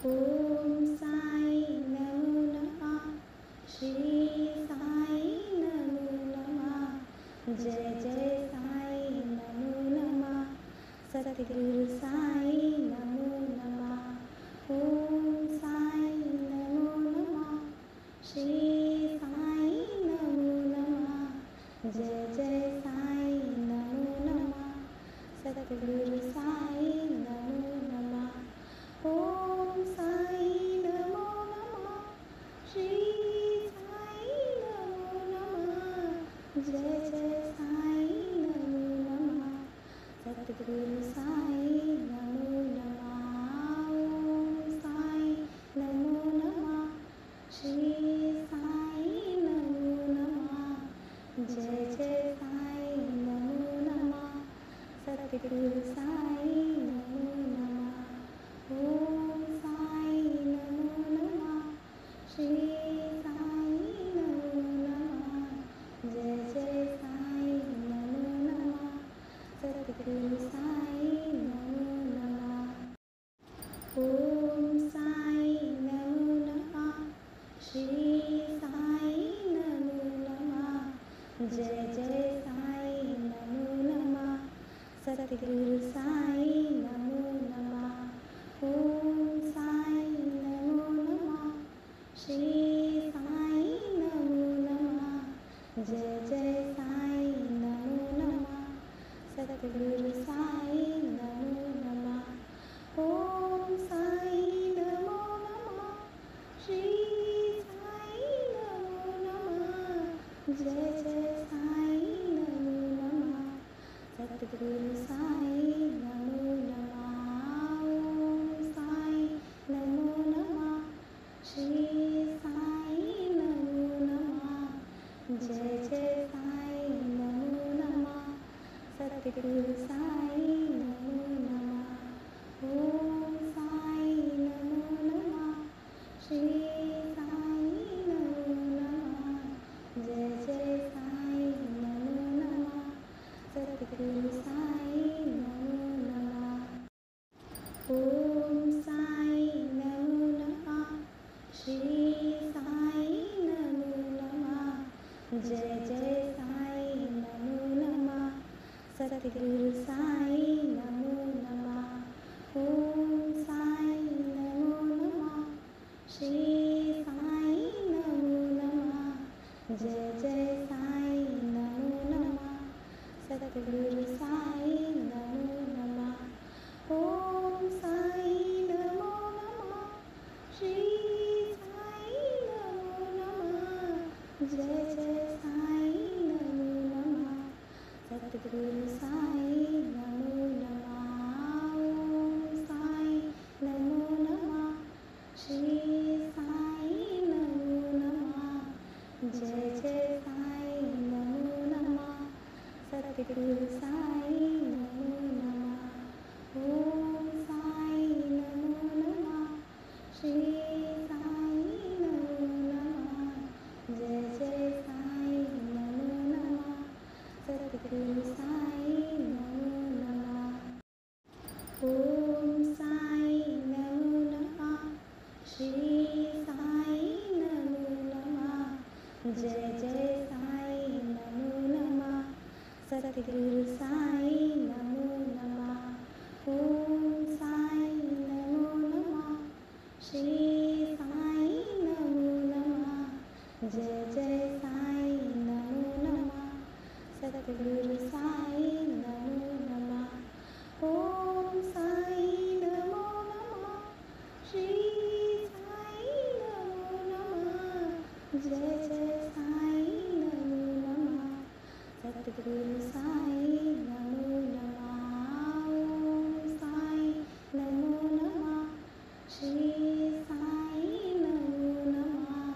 ओम साई नमो नमः। श्री साई नमो नमः। जय जय साई नमो नमः। सतगुरु साई नमो नमः। ओम साई नमो नमः। श्री साई नमो नमः। जय जय साई नमो नमः। सतगुरु साई नमो नमः। ओम साई नमो नमः। श्री साई नमो नमः। जय जय साई नमो नमः। सतगुरु साई नमो नमः। ओम साई नमो नमः। श्री साई नमो नमः। जय जय साई नमो नमः। सतगुरु साई नमो नमः। ओम साई नमो नमः। श्री साई नमो नमः। जय जय साई नमो नमः। सतगुरु साई नमो नमः। ओम साई नमो नमः। श्री साई नमो नमः। जय जय साई नमो नमः। सतगुरु साई नमो नमः। ओम साई नमो नमः। श्री साई नमो नमः। जय जय साई नमो नमः। सतगुरु साई नमो नमः। ओम साई नमो नमः। श्री साई नमो नमः। जय जय साई नमो नमः। सतगुरु साई नमो नमः। ओम साई नमो नमः। श्री साई नमो नमः। जय जय साई नमो नमः। सतगुरु साई नमो नमः। ओम साई नमो नमः। श्री साई नमो नमः। जय जय साई नमो नमः। सतगुरु साई नमो नमः। ओम साई नमो नमः। श्री साई नमो नमः। जय जय साई नमो नमः। सतगुरु साई नमो नमः। ओम साई नमो नमः। श्री साई नमो नमः। जय जय साई नमो नमः। सतगुरु साई नमो नमः। ओम साई नमो नमः। श्री साई नमो नमः। जय जय साई नमो नमः। सतगुरु साई नमो नमः। ओम साई नमो नमः। श्री साई नमो नमः। जय जय साई नमो नमः। सतगुरु साई नमो नमः। ओम साई नमो नमः। श्री साई नमो नमः। जय जय साई नमो नमः। सतगुरु साई नमो नमः। ओम साई नमो नमः। श्री साई नमो नमः। जय जय साई नमो नमः। सतगुरु साई नमो नमः। ओम साई नमो नमः। श्री साई नमो नमः। जय जय साई नमो नमः। सतगुरु साई नमो नमः। ओम साई नमो नमः। श्री साई नमो नमः। जय जय साई नमो नमः। सतगुरु साई नमो नमः। ओम साई नमो नमः। श्री साई नमो नमः।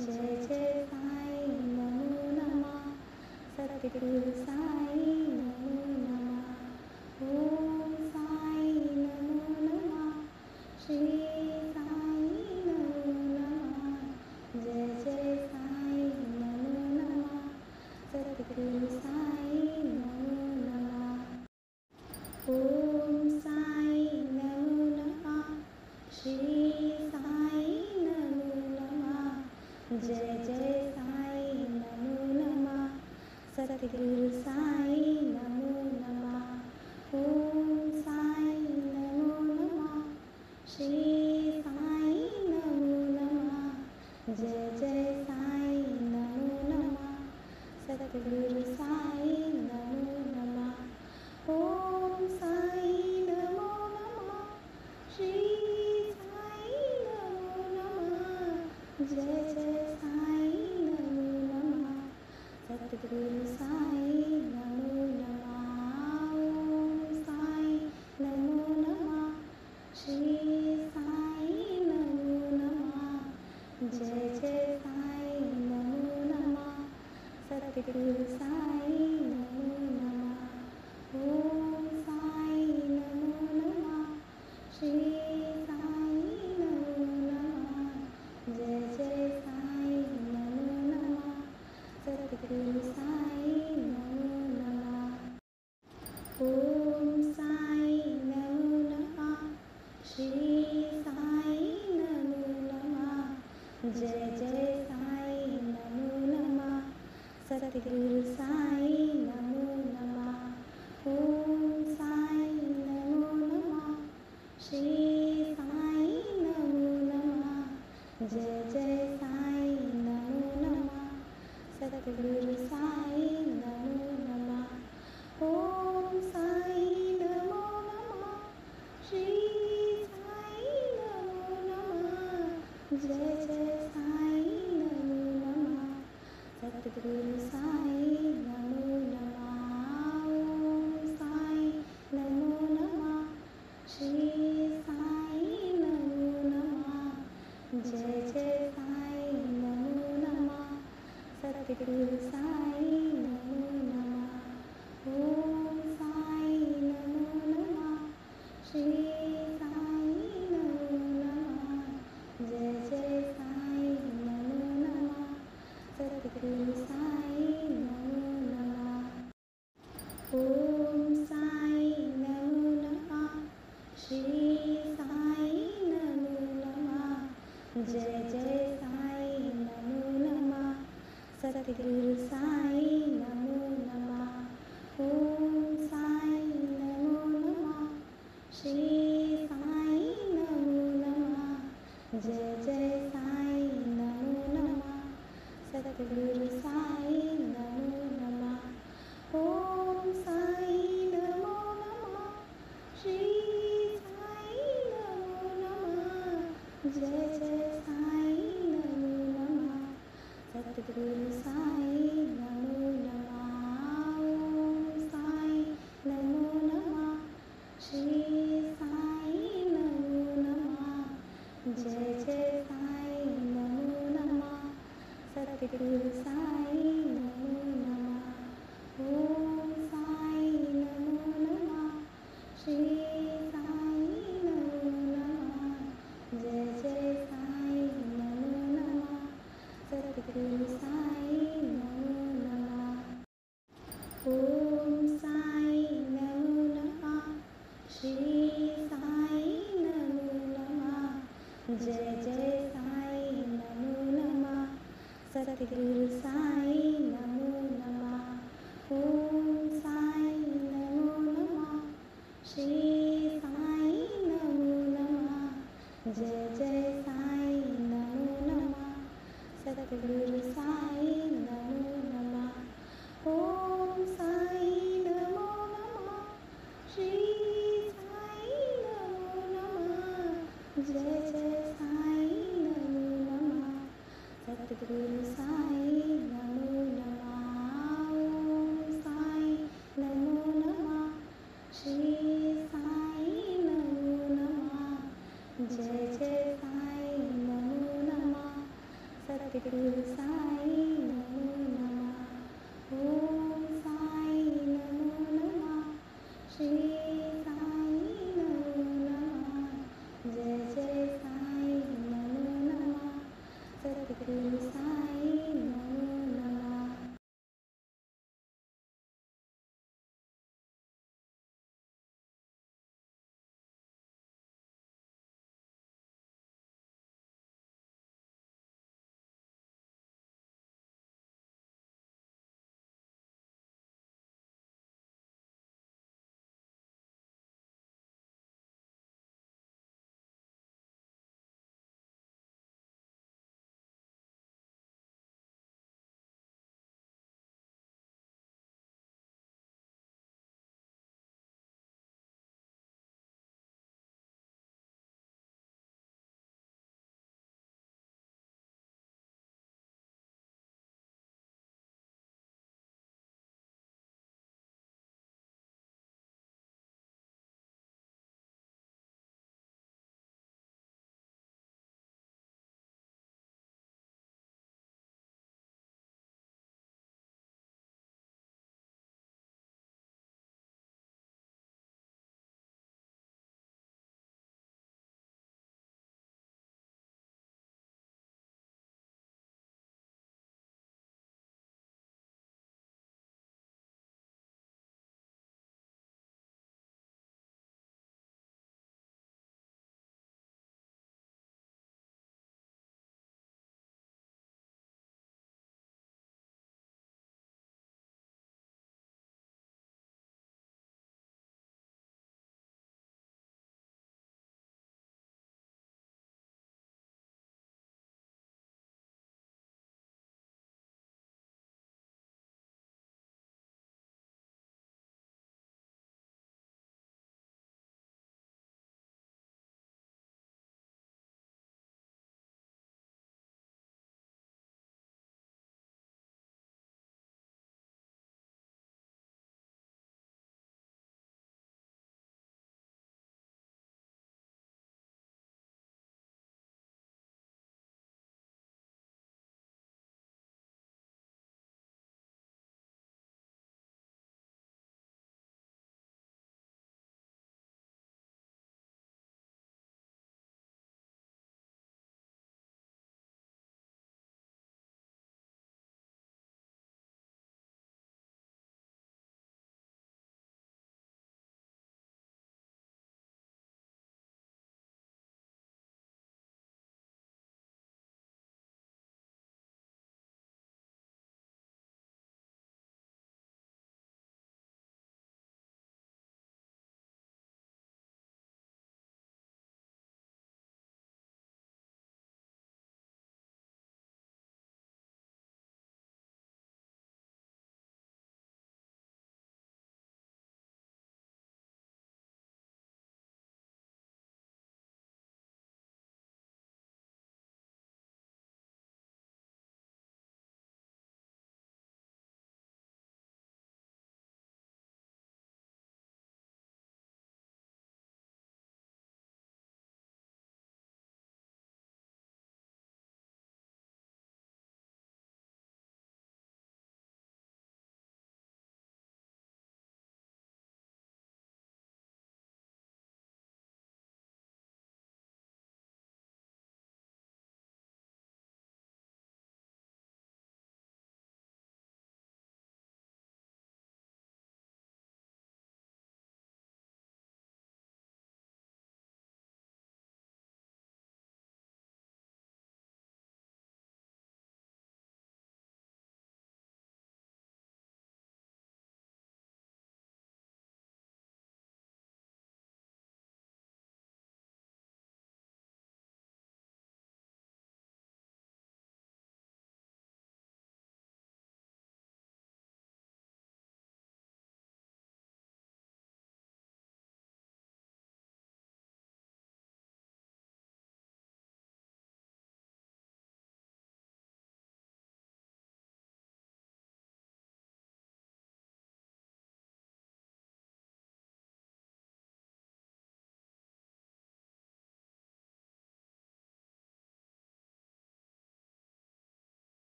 जय जय साई नमो नमः। सतगुरु साई नमो नमः। ओम साई नमो नमः। श्री साई नमो नमः। जय जय साई नमो नमः। सतगुरु साई नमो नमः। ओम साई नमो नमः। श्री जय जय साई नमो नमः सतगुरु साई नमो नमः ओम साई नमो नमः श्री साई नमो नमः जय जय साई नमो नमः सतगुरु साई नमो नमः ओम साई नमो नमः श्री साई नमो नमः जय जय साई नमो नमः सतगुरु साई नमो नमः ओम साई नमो नमः श्री साई नमो नमः जय जय साई नमो नमः सतगुरु साई नमो नमः ओम साई नमो नमः श्री साई नमो नमः जय जय साई नमो नमः सतगुरु साई नमो नमः ओम साई नमो नमः श्री साई नमो नमः जय जय साई नमो नमः सतगुरु साई नमो नमः ओम साई नमो नमः श्री साई नमो नमः जय जय साई नमो नमः सतगुरु साई नमो नमः ओम साई नमो नमः श्री साई नमो नमः जय जय साई नमो नमः सतगुरु साई नमो नमः ओम साई नमो नमः श्री साई नमो नमः जय जय साई नमो नमः सतगुरु साई नमो नमः ओम साई नमो नमः श्री साई नमो नमः जय जय साई नमो नमः सतगुरु साई नमो नमः ओम साई नमो नमः श्री साई नमो नमः जय जय साई नमो नमः सतगुरु साई नमो नमः ओम साई नमो नमः श्री साई नमो नमः जय जय साई नमो नमः सतगुरु साई नमो नमः ओम साई नमो नमः श्री साई नमो नमः जय जय साई नमो नमः सतगुरु साई नमो नमः ओम साई नमो नमः श्री साई नमो नमः जय जय साई नमो नमः सतगुरु साई नमो नमः ओम साई नमो नमः श्री साई नमो नमः जय जय साई नमो नमः सतगुरु साई नमो नमः ओम साई नमो नमः श्री साई नमो नमः जय जय साई नमो नमः सतगुरु साई नमो नमः ओम साई नमो नमः श्री साई नमो नमः जय जय साई नमो नमः सतगुरु साई नमो नमः ओम साई नमो नमः श्री साई नमो नमः जय जय साई नमो नमः सतगुरु साई नमो नमः ओम साई नमो नमः श्री साई नमो नमः जय जय साई नमो नमः सतगुरु साई